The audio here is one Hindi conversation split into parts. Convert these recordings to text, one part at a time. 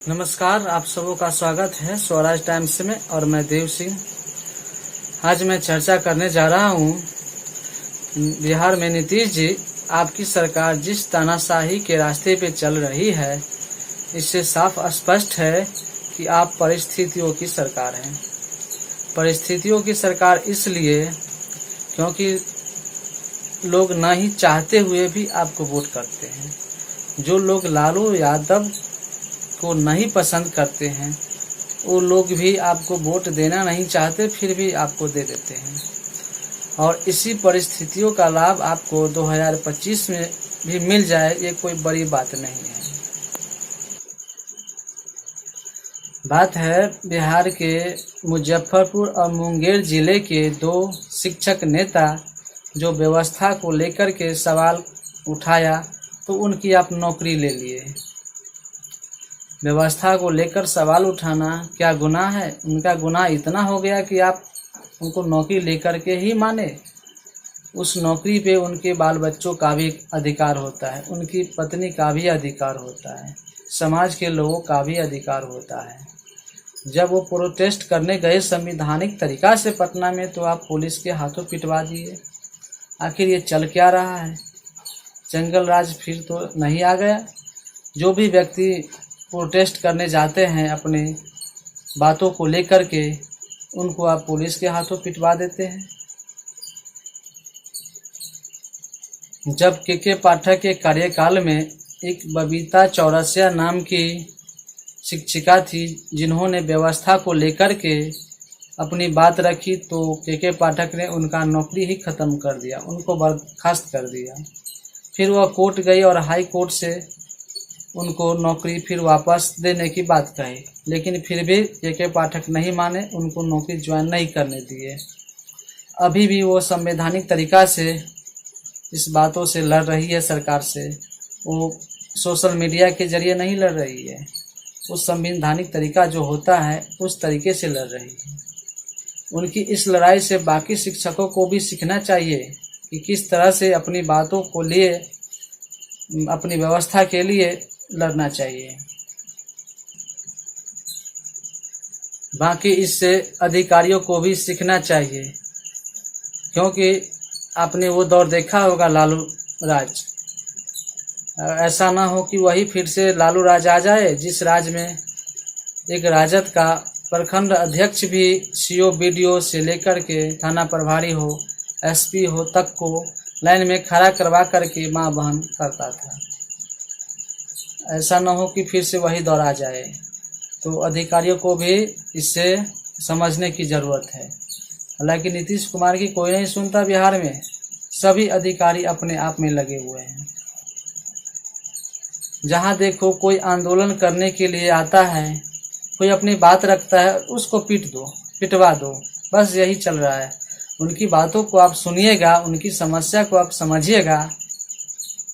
नमस्कार, आप सबों का स्वागत है स्वराज टाइम्स में और मैं देव सिंह। आज मैं चर्चा करने जा रहा हूँ बिहार में नीतीश जी, आपकी सरकार जिस तानाशाही के रास्ते पे चल रही है, इससे साफ स्पष्ट है कि आप परिस्थितियों की सरकार हैं। परिस्थितियों की सरकार इसलिए क्योंकि लोग ना ही चाहते हुए भी आपको वोट करते हैं। जो लोग लालू यादव को नहीं पसंद करते हैं, वो लोग भी आपको वोट देना नहीं चाहते, फिर भी आपको दे देते हैं। और इसी परिस्थितियों का लाभ आपको 2025 में भी मिल जाए, ये कोई बड़ी बात नहीं है। बात है बिहार के मुजफ्फरपुर और मुंगेर जिले के दो शिक्षक नेता जो व्यवस्था को लेकर के सवाल उठाया, तो उनकी आप नौकरी ले लिए। व्यवस्था को लेकर सवाल उठाना क्या गुनाह है? उनका गुनाह इतना हो गया कि आप उनको नौकरी लेकर के ही माने। उस नौकरी पे उनके बाल बच्चों का भी अधिकार होता है, उनकी पत्नी का भी अधिकार होता है, समाज के लोगों का भी अधिकार होता है। जब वो प्रोटेस्ट करने गए संवैधानिक तरीका से पटना में, तो आप पुलिस के हाथों पिटवा दिए। आखिर ये चल क्या रहा है? जंगल राज फिर तो नहीं आ गया? जो भी व्यक्ति प्रोटेस्ट करने जाते हैं अपने बातों को लेकर के, उनको आप पुलिस के हाथों पिटवा देते हैं। जब के पाठक के कार्यकाल में एक बबीता चौरसिया नाम की शिक्षिका थी, जिन्होंने व्यवस्था को लेकर के अपनी बात रखी, तो के पाठक ने उनका नौकरी ही खत्म कर दिया, उनको बर्खास्त कर दिया। फिर वह कोर्ट गई और हाई कोर्ट से उनको नौकरी फिर वापस देने की बात कही, लेकिन फिर भी के पाठक नहीं माने, उनको नौकरी ज्वाइन नहीं करने दिए। अभी भी वो संवैधानिक तरीका से इस बातों से लड़ रही है सरकार से। वो सोशल मीडिया के जरिए नहीं लड़ रही है, उस संवैधानिक तरीका जो होता है उस तरीके से लड़ रही है। उनकी इस लड़ाई से बाकी शिक्षकों को भी सीखना चाहिए कि किस तरह से अपनी बातों को लिए, अपनी व्यवस्था के लिए लड़ना चाहिए। बाकी इससे अधिकारियों को भी सीखना चाहिए, क्योंकि आपने वो दौर देखा होगा लालू राज। ऐसा ना हो कि वही फिर से लालू राज आ जाए, जिस राज में एक राजद का प्रखंड अध्यक्ष भी सीओ बीडीओ से लेकर के थाना प्रभारी हो, एसपी हो तक को लाइन में खड़ा करवा करके मां बहन करता था। ऐसा न हो कि फिर से वही दौर आ जाए। तो अधिकारियों को भी इससे समझने की ज़रूरत है। हालांकि नीतीश कुमार की कोई नहीं सुनता बिहार में, सभी अधिकारी अपने आप में लगे हुए हैं। जहां देखो कोई आंदोलन करने के लिए आता है, कोई अपनी बात रखता है, उसको पिटवा दो, बस यही चल रहा है। उनकी बातों को आप सुनिएगा, उनकी समस्या को आप समझिएगा,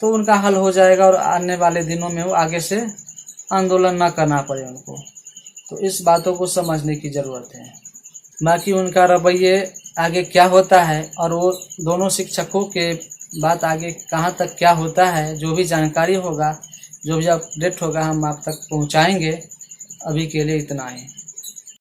तो उनका हल हो जाएगा और आने वाले दिनों में वो आगे से आंदोलन ना करना पड़े उनको। तो इस बातों को समझने की ज़रूरत है। बाकी उनका रवैये आगे क्या होता है और वो दोनों शिक्षकों के बात आगे कहाँ तक क्या होता है, जो भी जानकारी होगा, जो भी अपडेट होगा, हम आप तक पहुँचाएंगे। अभी के लिए इतना ही।